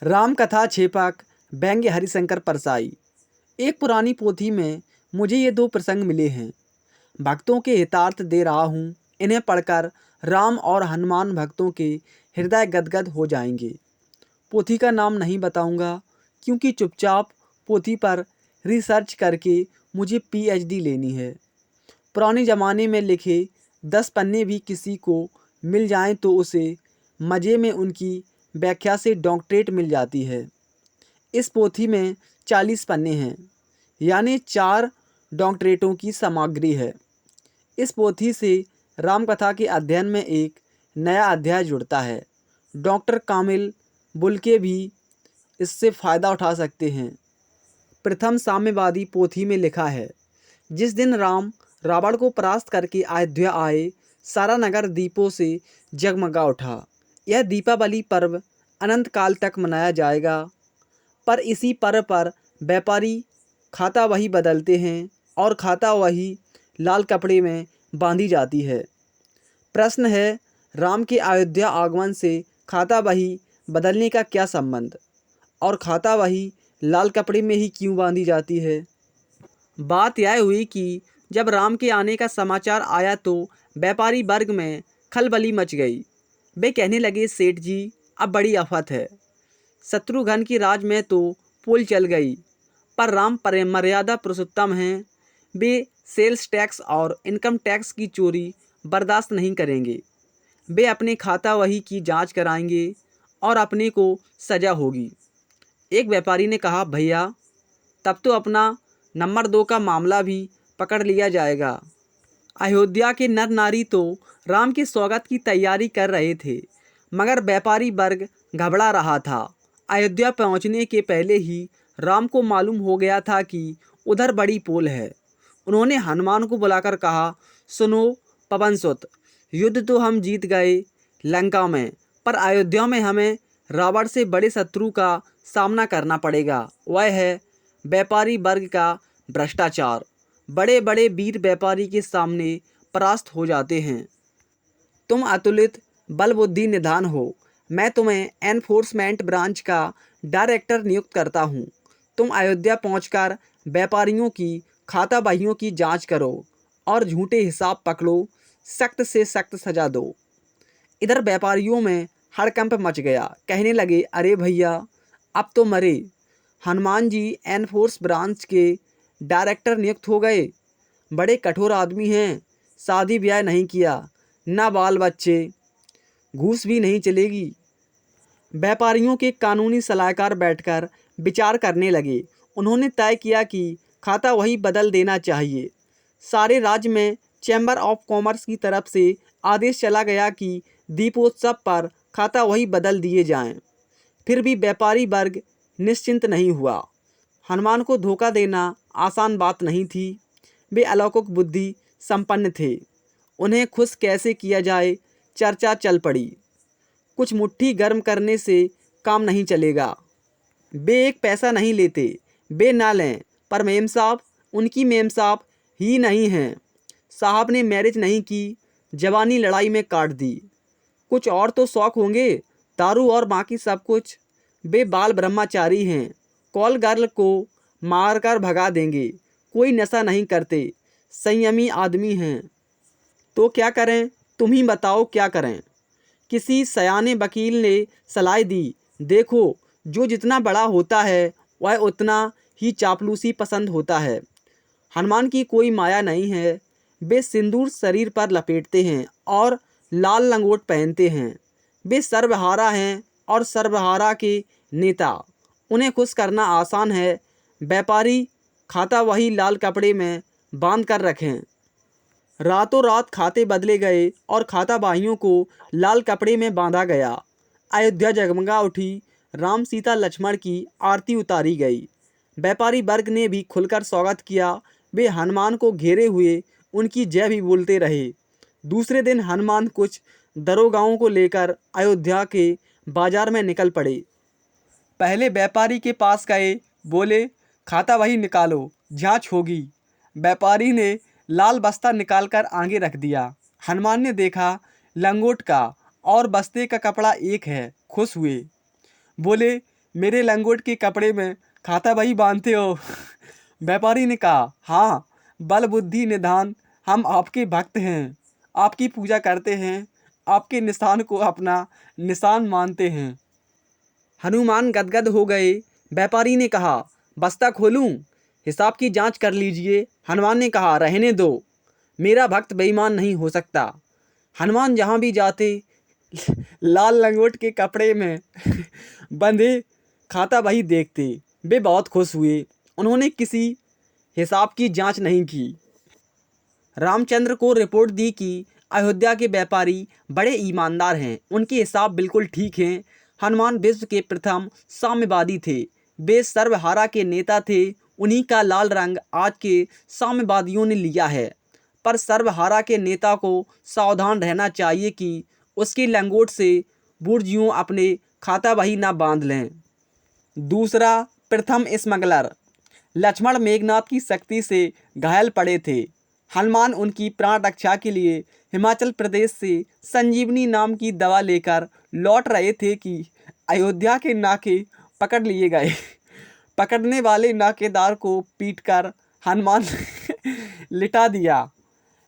राम कथा छेपक व्यंग्य हरिशंकर परसाई। एक पुरानी पोथी में मुझे ये दो प्रसंग मिले हैं। भक्तों के हितार्थ दे रहा हूँ। इन्हें पढ़कर राम और हनुमान भक्तों के हृदय गदगद हो जाएंगे। पोथी का नाम नहीं बताऊंगा क्योंकि चुपचाप पोथी पर रिसर्च करके मुझे पीएचडी लेनी है। पुराने ज़माने में लिखे 10 पन्ने भी किसी को मिल जाएं तो उसे मज़े में उनकी व्याख्या से डॉक्टरेट मिल जाती है। इस पोथी में 40 पन्ने हैं, यानी 4 डॉक्टरेटों की सामग्री है। इस पोथी से रामकथा के अध्ययन में एक नया अध्याय जुड़ता है। डॉक्टर कामिल बुल्के भी इससे फ़ायदा उठा सकते हैं। प्रथम साम्यवादी पोथी में लिखा है, जिस दिन राम रावण को परास्त करके अयोध्या आए, सारा नगर दीपों से जगमगा उठा। यह दीपावली पर्व अनंत काल तक मनाया जाएगा। पर इसी पर्व पर व्यापारी खाता वही बदलते हैं और खाता वही लाल कपड़े में बांधी जाती है। प्रश्न है, राम के अयोध्या आगमन से खाता वही बदलने का क्या संबंध, और खाता वही लाल कपड़े में ही क्यों बांधी जाती है? बात यह हुई कि जब राम के आने का समाचार आया तो व्यापारी वर्ग में खलबली मच गई। वे कहने लगे, सेठ जी, अब बड़ी आफत है। शत्रुघ्न की राज में तो पोल चल गई, पर राम मर्यादा पुरुषोत्तम हैं। वे सेल्स टैक्स और इनकम टैक्स की चोरी बर्दाश्त नहीं करेंगे। वे अपने खाता वही की जांच कराएंगे और अपने को सजा होगी। एक व्यापारी ने कहा, भैया, तब तो अपना नंबर 2 का मामला भी पकड़ लिया जाएगा। अयोध्या के नर नारी तो राम के स्वागत की तैयारी कर रहे थे, मगर व्यापारी वर्ग घबरा रहा था। अयोध्या पहुंचने के पहले ही राम को मालूम हो गया था कि उधर बड़ी पोल है। उन्होंने हनुमान को बुलाकर कहा, सुनो पवनसुत, युद्ध तो हम जीत गए लंका में, पर अयोध्या में हमें रावण से बड़े शत्रु का सामना करना पड़ेगा। वह है व्यापारी वर्ग का भ्रष्टाचार। बड़े बड़े वीर व्यापारी के सामने परास्त हो जाते हैं। तुम अतुलित बल बुद्धि निधान हो। मैं तुम्हें एनफोर्समेंट ब्रांच का डायरेक्टर नियुक्त करता हूँ। तुम अयोध्या पहुंचकर व्यापारियों की खाता बहियों की जांच करो और झूठे हिसाब पकड़ो, सख्त से सख्त सजा दो। इधर व्यापारियों में हड़कंप मच गया। कहने लगे, अरे भैया, अब तो मरे। हनुमान जी एनफोर्स ब्रांच के डायरेक्टर नियुक्त हो गए। बड़े कठोर आदमी हैं। शादी ब्याह नहीं किया, ना बाल बच्चे, घूस भी नहीं चलेगी। व्यापारियों के कानूनी सलाहकार बैठकर विचार करने लगे। उन्होंने तय किया कि खाता वही बदल देना चाहिए। सारे राज्य में चैम्बर ऑफ कॉमर्स की तरफ से आदेश चला गया कि दीपोत्सव पर खाता वही बदल दिए जाएं। फिर भी व्यापारी वर्ग निश्चिंत नहीं हुआ। हनुमान को धोखा देना आसान बात नहीं थी। वे अलौकिक बुद्धि संपन्न थे। उन्हें खुश कैसे किया जाए, चर्चा चल पड़ी। कुछ मुट्ठी गर्म करने से काम नहीं चलेगा। वे एक पैसा नहीं लेते, वे ना लें, पर मेम साहब, उनकी मेम साहब ही नहीं हैं। साहब ने मैरिज नहीं की, जवानी लड़ाई में काट दी। कुछ और तो शौक होंगे, दारू और बाकी सब कुछ। वे बाल ब्रह्मचारी हैं, कॉल गर्ल को मारकर भगा देंगे। कोई नशा नहीं करते, संयमी आदमी हैं। तो क्या करें, तुम ही बताओ क्या करें। किसी सयाने वकील ने सलाह दी, देखो, जो जितना बड़ा होता है वह उतना ही चापलूसी पसंद होता है। हनुमान की कोई माया नहीं है। वे सिंदूर शरीर पर लपेटते हैं और लाल लंगोट पहनते हैं। वे सर्वहारा हैं और सर्वहारा के नेता। उन्हें खुश करना आसान है। व्यापारी खाता वही लाल कपड़े में बांध कर रखें। रातों रात खाते बदले गए और खाता बाहियों को लाल कपड़े में बांधा गया। अयोध्या जगमगा उठी। राम सीता लक्ष्मण की आरती उतारी गई। व्यापारी वर्ग ने भी खुलकर स्वागत किया। वे हनुमान को घेरे हुए उनकी जय भी बोलते रहे। दूसरे दिन हनुमान कुछ दरोगाओं को लेकर अयोध्या के बाजार में निकल पड़े। पहले व्यापारी के पास गए, बोले, खाता वही निकालो, जांच होगी। व्यापारी ने लाल बस्ता निकालकर आगे रख दिया। हनुमान ने देखा, लंगोट का और बस्ते का कपड़ा एक है। खुश हुए, बोले, मेरे लंगोट के कपड़े में खाता बही बांधते हो? व्यापारी ने कहा, हाँ, बल बुद्धि निधान हम आपके भक्त हैं, आपकी पूजा करते हैं, आपके निशान को अपना निशान मानते हैं। हनुमान गदगद हो गए। व्यापारी ने कहा, बस्ता खोलूं? हिसाब की जांच कर लीजिए। हनुमान ने कहा, रहने दो, मेरा भक्त बेईमान नहीं हो सकता। हनुमान जहाँ भी जाते लाल लंगोट के कपड़े में बंधे खाता बही देखते। वे बहुत खुश हुए। उन्होंने किसी हिसाब की जांच नहीं की। रामचंद्र को रिपोर्ट दी कि अयोध्या के व्यापारी बड़े ईमानदार हैं, उनके हिसाब बिल्कुल ठीक हैं। हनुमान विश्व के प्रथम साम्यवादी थे। वे सर्वहारा के नेता थे। उन्हीं का लाल रंग आज के साम्यवादियों ने लिया है। पर सर्वहारा के नेता को सावधान रहना चाहिए कि उसकी लंगोट से बुर्जियों अपने खाता बही न बांध लें। दूसरा, प्रथम स्मगलर। लक्ष्मण मेघनाथ की शक्ति से घायल पड़े थे। हनुमान उनकी प्राण रक्षा के लिए हिमाचल प्रदेश से संजीवनी नाम की दवा लेकर लौट रहे थे कि अयोध्या के नाके पकड़ लिए गए। पकड़ने वाले नाकेदार को पीटकर हनुमान लिटा दिया।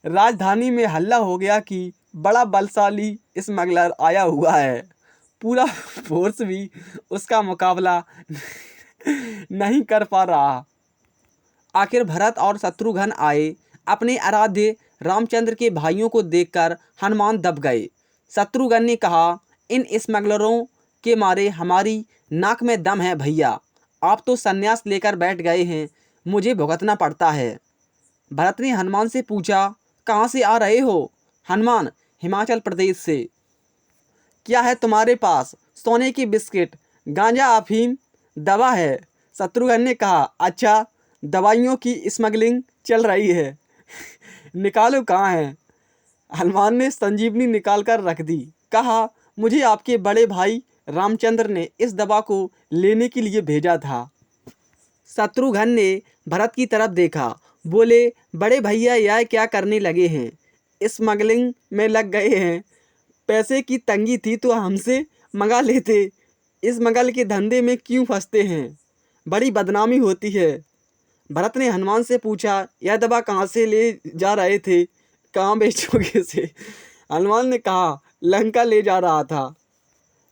राजधानी में हल्ला हो गया कि बड़ा बलशाली स्मगलर आया हुआ है। पूरा फोर्स भी उसका मुकाबला नहीं कर पा रहा। आखिर भरत और शत्रुघ्न आए। अपने आराध्य रामचंद्र के भाइयों को देखकर हनुमान दब गए। शत्रुघ्न ने कहा, इन स्मगलरों के मारे हमारी नाक में दम है भैया। आप तो संन्यास लेकर बैठ गए हैं, मुझे भुगतना पड़ता है। भरत ने हनुमान से पूछा, कहाँ से आ रहे हो? हनुमान, हिमाचल प्रदेश से। क्या है तुम्हारे पास? सोने की बिस्किट, गांजा, अफीम, दवा है। शत्रुघ्न ने कहा, अच्छा, दवाइयों की स्मगलिंग चल रही है, निकालो कहाँ है। हनुमान ने संजीवनी निकाल कर रख दी। कहा, मुझे आपके बड़े भाई रामचंद्र ने इस दवा को लेने के लिए भेजा था। शत्रुघ्न ने भरत की तरफ देखा। बोले, बड़े भैया यह क्या करने लगे हैं? स्मगलिंग में लग गए हैं। पैसे की तंगी थी तो हमसे मंगा लेते, इस स्मगल के धंधे में क्यों फंसते हैं? बड़ी बदनामी होती है। भरत ने हनुमान से पूछा, यह दवा कहाँ से ले जा रहे थे, कहाँ बेचोगे से? हनुमान ने कहा, लंका ले जा रहा था।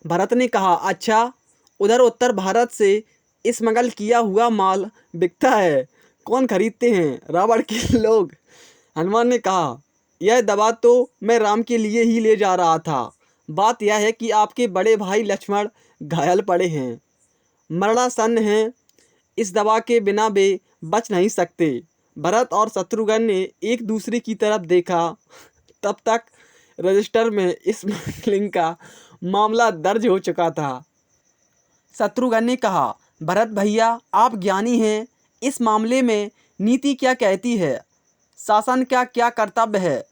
भरत ने कहा, अच्छा, उधर उत्तर भारत से स्मगल किया हुआ माल बिकता है, कौन खरीदते हैं? रावण के लोग। हनुमान ने कहा, यह दवा तो मैं राम के लिए ही ले जा रहा था। बात यह है कि आपके बड़े भाई लक्ष्मण घायल पड़े हैं, मरणासन्न हैं, इस दवा के बिना वे बच नहीं सकते। भरत और शत्रुघ्न ने एक दूसरे की तरफ देखा। तब तक रजिस्टर में स्मगलिंग का मामला दर्ज हो चुका था। शत्रुघ्न ने कहा, भरत भैया, आप ज्ञानी हैं, इस मामले में नीति क्या कहती है? शासन का क्या कर्तव्य है?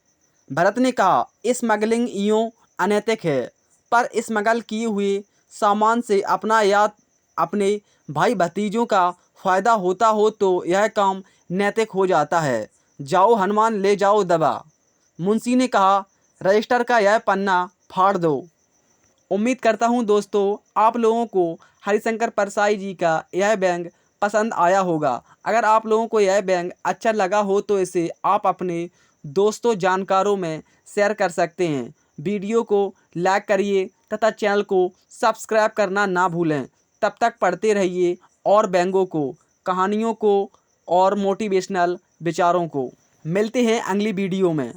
भरत ने कहा, स्मगलिंग यूँ अनैतिक है, पर स्मगल किए हुए सामान से अपना या अपने भाई भतीजों का फायदा होता हो तो यह काम नैतिक हो जाता है। जाओ हनुमान, ले जाओ दवा। मुंशी ने कहा, रजिस्टर का यह पन्ना फाड़ दो। उम्मीद करता हूँ दोस्तों आप लोगों को हरिशंकर परसाई जी का यह व्यंग पसंद आया होगा। अगर आप लोगों को यह व्यंग अच्छा लगा हो तो इसे आप अपने दोस्तों जानकारों में शेयर कर सकते हैं। वीडियो को लाइक करिए तथा चैनल को सब्सक्राइब करना ना भूलें। तब तक पढ़ते रहिए और व्यंगों को, कहानियों को और मोटिवेशनल विचारों को। मिलते हैं अगली वीडियो में।